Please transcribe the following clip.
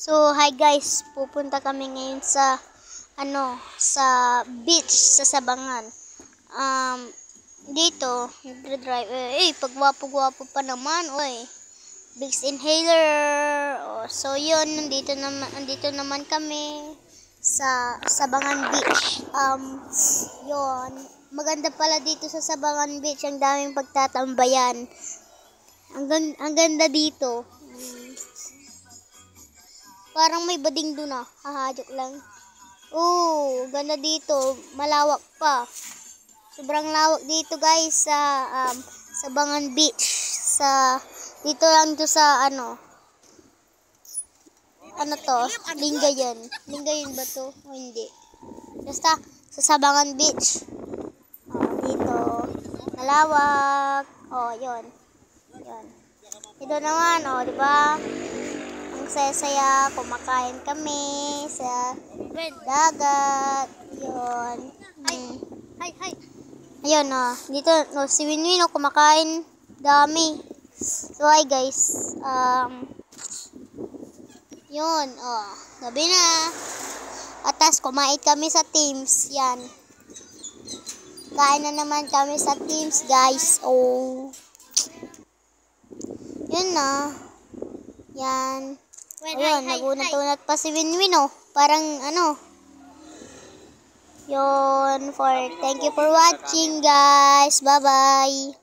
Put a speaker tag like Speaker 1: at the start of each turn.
Speaker 1: So, hi guys, pupunta kami ngayon sa sa beach sa Sabangan. Dito, nagdra-drive. Pagwapo-gwapo pa naman, oy. Big's inhaler. Oh, so yun, nandito naman kami sa Sabangan Beach. Yun. Maganda pala dito sa Sabangan Beach, ang daming pagtatambayan. Ang ganda dito. Parang may bading doon ah. Hahadok lang. Ganda dito. Malawak pa. Sobrang lawak dito guys sa Sabangan Beach. Dito lang to sa to? Lingayen. Lingayen ba to? O hindi. Basta sa Sabangan Beach. Dito. Malawak. Yun. Yun. Ito naman, di ba? Ang saya-saya, kumakain kami sa dagat. Yun. Hi. Ayun, dito, si Winwin, kumakain. Dami. So, hi guys. Yun, gabi na. Atas, kumain kami sa Teams. Yan. Kain na naman kami sa Teams, guys. Yun na. Yan. Ayun, nagunat-unat pa si Winwin, Parang, Yun, thank you for watching, guys. Bye-bye.